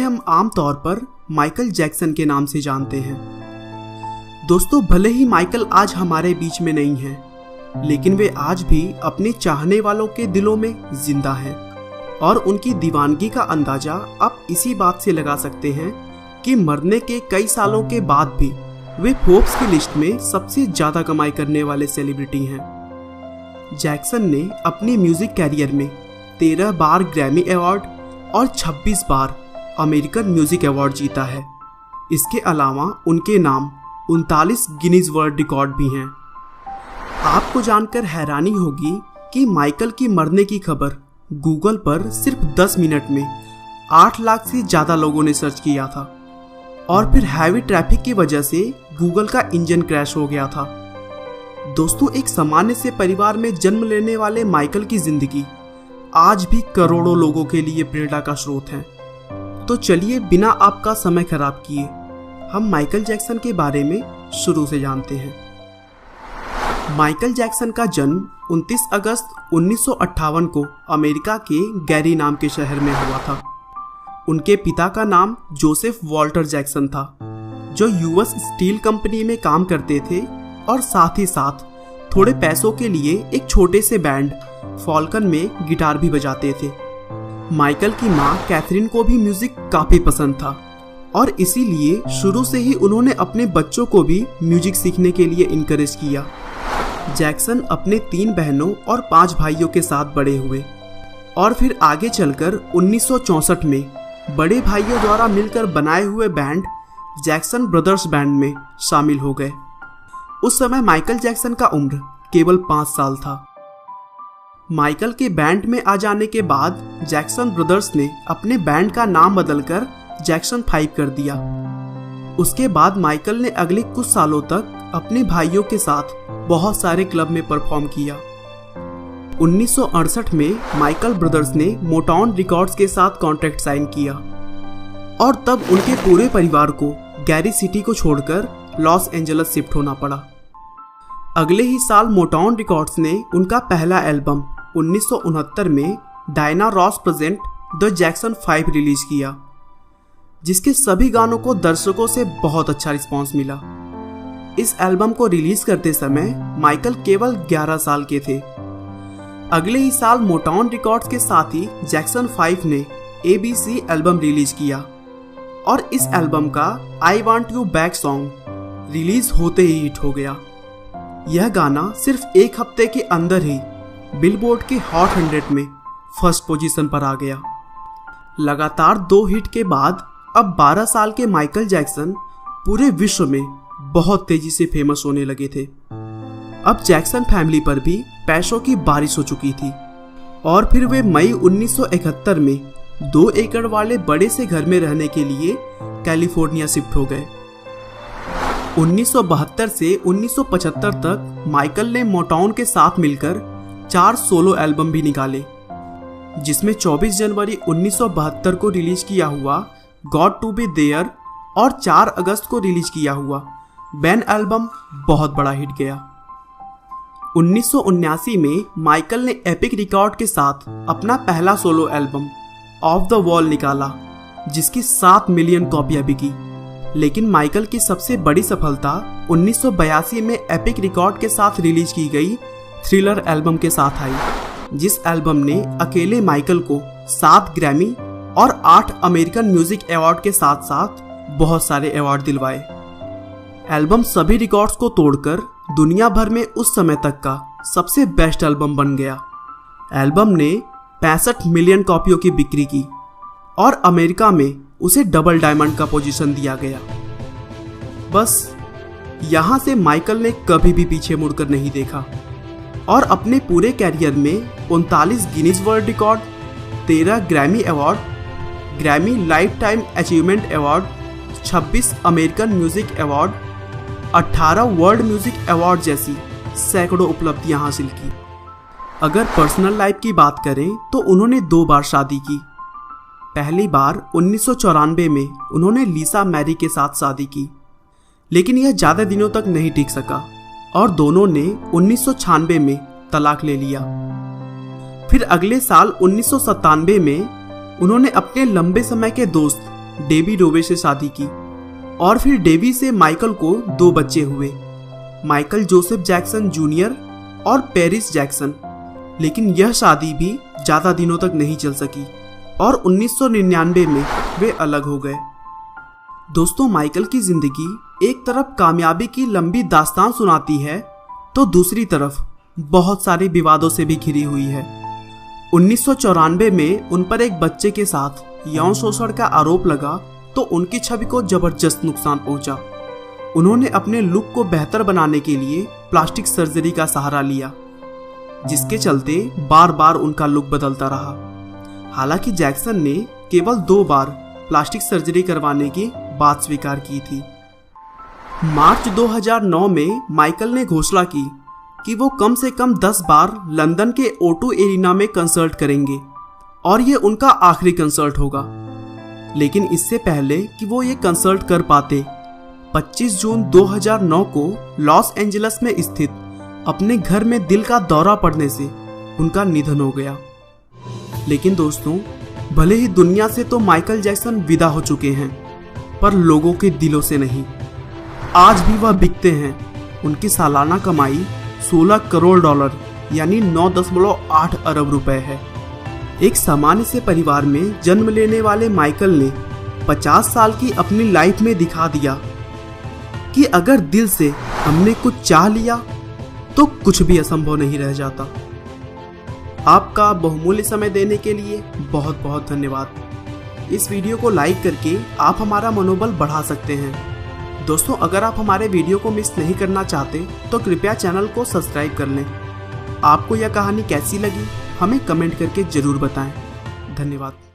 हम आम तौर पर माइकल जैक्सन के नाम से जानते हैं। दोस्तों, भले ही माइकल आज हमारे बीच में नहीं हैं, लेकिन वे आज भी अपने चाहने वालों के दिलों में जिंदा हैं और उनकी दीवानगी का अंदाजा आप इसी बात से लगा सकते हैं कि मरने के कई सालों के बाद भी वे फोर्ब्स की लिस्ट में सबसे ज्यादा कमाई करने वाले सेलिब्रिटी हैं। जैक्सन ने अपनी म्यूजिक कैरियर में 13 बार ग्रैमी अवार्ड और 26 बार अमेरिकन म्यूजिक अवार्ड जीता है। इसके अलावा उनके नाम 39 गिनीज वर्ल्ड रिकॉर्ड भी हैं। आपको जानकर हैरानी होगी कि माइकल की मरने की खबर गूगल पर सिर्फ 10 मिनट में 8 लाख से ज़्यादा लोगों ने सर्च किया था और फिर हैवी ट्रैफिक की वजह से गूगल का इंजन क्रैश हो गया था। दोस्तों, एक सामान्य से परिवार में जन्म लेने वाले माइकल की जिंदगी आज भी करोड़ों लोगों के लिए प्रेरणा का स्रोत है। तो चलिए बिना आपका समय खराब किए हम माइकल जैक्सन के बारे में शुरू से जानते हैं। माइकल जैक्सन का जन्म 29 अगस्त 1958 को अमेरिका के गैरी नाम के शहर में हुआ था। उनके पिता का नाम जोसेफ वॉल्टर जैक्सन था, जो यूएस स्टील कंपनी में काम करते थे और साथ ही साथ थोड़े पैसों के लिए एक छोटे से बैंड फॉल्कन में गिटार भी बजाते थे। माइकल की माँ कैथरीन को भी म्यूजिक काफी पसंद था और इसीलिए शुरू से ही उन्होंने अपने बच्चों को भी म्यूजिक सीखने के लिए इनकरेज किया। जैक्सन अपने 3 बहनों और 5 भाइयों के साथ बड़े हुए और फिर आगे चलकर 1964 में बड़े भाइयों द्वारा मिलकर बनाए हुए बैंड जैक्सन ब्रदर्स बैंड में शामिल हो गए। उस समय माइकल जैक्सन का उम्र केवल 5 साल था। माइकल के बैंड में आ जाने के बाद जैक्सन ब्रदर्स ने अपने बैंड का नाम बदलकर जैक्सन 5 कर दिया। उसके बाद माइकल ने अगले कुछ सालों तक अपने भाइयों के साथ बहुत सारे क्लब में परफॉर्म किया। 1968 में माइकल ब्रदर्स ने मोटाउन रिकॉर्ड्स के साथ कॉन्ट्रैक्ट साइन किया और तब उनके पूरे परिवार को गैरी सिटी को छोड़कर लॉस एंजल्स शिफ्ट होना पड़ा। अगले ही साल मोटाउन रिकॉर्ड्स ने उनका पहला एल्बम 1969 में Diana Ross present the Jackson 5 release किया, जिसके सभी गानों को दर्शकों से बहुत अच्छा रिस्पांस मिला। इस एल्बम को रिलीज करते समय माइकल केवल 11 साल के थे। अगले ही साल मोटाउन रिकॉर्ड्स के साथ ही जैक्सन 5 ने ABC एल्बम रिलीज किया और इस एल्बम का I want you back song release होते ही हिट हो गया। यह गाना सिर्फ एक हफ्ते के अंदर ही बिलबोर्ड के हॉट 100 में फर्स्ट पोजीशन पर आ गया। लगातार 2 हिट के बाद अब 12 साल के माइकल जैक्सन पूरे विश्व में बहुत तेजी से फेमस होने लगे थे। अब जैक्सन फैमिली पर भी पैसों की बारिश हो चुकी थी और फिर वे मई 1971 में 2 एकड़ वाले बड़े से घर में रहने के लिए कैलिफोर्निया शिफ्ट हो गए। 1972 से 1975 तक माइकल ने मोटाउन के साथ मिलकर 4 सोलो एल्बम भी निकाले, जिसमें 24 जनवरी 1972 को रिलीज किया हुआ गॉड टू बी देयर और 4 अगस्त को रिलीज किया हुआ बैन एल्बम बहुत बड़ा हिट गया। 1979 में माइकल ने एपिक रिकॉर्ड के साथ अपना पहला solo album of the wall निकाला, जिसकी 7 मिलियन कॉपियां बिकी। लेकिन माइकल की सबसे बड़ी सफलता 1982 में एपिक रिकॉर्ड के साथ रिलीज की गई थ्रिलर एल्बम के साथ आई, जिस एल्बम ने अकेले माइकल को 7 ग्रैमी और 8 अमेरिकन म्यूजिक अवार्ड के साथ साथ बहुत सारे अवार्ड दिलवाए। एल्बम सभी रिकॉर्ड्स को तोड़कर दुनिया भर में उस समय तक का सबसे बेस्ट एल्बम बन गया। एल्बम ने 65 मिलियन कॉपियों की बिक्री की और अमेरिका में उसे डबल डायमंड का पोजीशन दिया गया। बस यहाँ से माइकल ने कभी भी पीछे मुड़कर नहीं देखा और अपने पूरे कैरियर में 39 Guinness world record, 13 Grammy award, Grammy life time achievement award, 26 American music award, 18 world music award जैसी सैकड़ों उपलब्धियां हासिल की। अगर पर्सनल लाइफ की बात करें तो उन्होंने 2 बार शादी की। पहली बार 1994 में उन्होंने लिसा मैरी के साथ शादी की, लेकिन यह ज़्यादा दिनों तक नहीं टिक सका और दोनों ने 1996 में तलाक ले लिया। फिर अगले साल 1997 में उन्होंने अपने लंबे समय के दोस्त डेबी डोवे से शादी की और फिर डेबी से माइकल को 2 बच्चे हुए, माइकल जोसेफ जैक्सन जूनियर और पेरिस जैक्सन। लेकिन यह शादी भी ज़्यादा दिनों तक नहीं चल सकी और 1999 में वे अलग हो गए। दोस्तों, माइकल की जिंदगी एक तरफ कामयाबी की लंबी दास्तान सुनाती है तो दूसरी तरफ बहुत सारे विवादों से भी घिरी हुई है। 1994 में उन पर एक बच्चे के साथ यौन शोषण का आरोप लगा तो उनकी छवि को जबरदस्त नुकसान पहुंचा। उन्होंने अपने लुक को बेहतर बनाने के लिए प्लास्टिक सर्जरी का सहारा लिया, जिसके चलते बार बार उनका लुक बदलता रहा। हालांकि जैक्सन ने केवल 2 बार प्लास्टिक सर्जरी करवाने की बात स्वीकार की थी। मार्च 2009 में माइकल ने घोषणा की कि वो कम से कम 10 बार लंदन के O2 एरिना में कंसर्ट करेंगे और ये उनका आखिरी कंसर्ट होगा। लेकिन इससे पहले कि वो ये कंसर्ट कर पाते, 25 जून 2009 को लॉस एंजलिस में स्थित अपने घर में दिल का दौरा पड़ने से उनका निधन हो गया। लेकिन दोस्तों, भले ही दुनिया से तो माइकल जैक्सन विदा हो चुके हैं, पर लोगों के दिलों से नहीं। आज भी वह बिकते हैं। उनकी सालाना कमाई $16 करोड़ यानी 9.8 अरब रुपए है। एक सामान्य से परिवार में जन्म लेने वाले माइकल ने 50 साल की अपनी लाइफ में दिखा दिया कि अगर दिल से हमने कुछ चाह लिया तो कुछ भी असंभव नहीं रह जाता। आपका बहुमूल्य समय देने के लिए बहुत बहुत धन्यवाद। इस वीडियो को लाइक करके आप हमारा मनोबल बढ़ा सकते हैं। दोस्तों, अगर आप हमारे वीडियो को मिस नहीं करना चाहते तो कृपया चैनल को सब्सक्राइब कर लें। आपको यह कहानी कैसी लगी हमें कमेंट करके ज़रूर बताएं। धन्यवाद।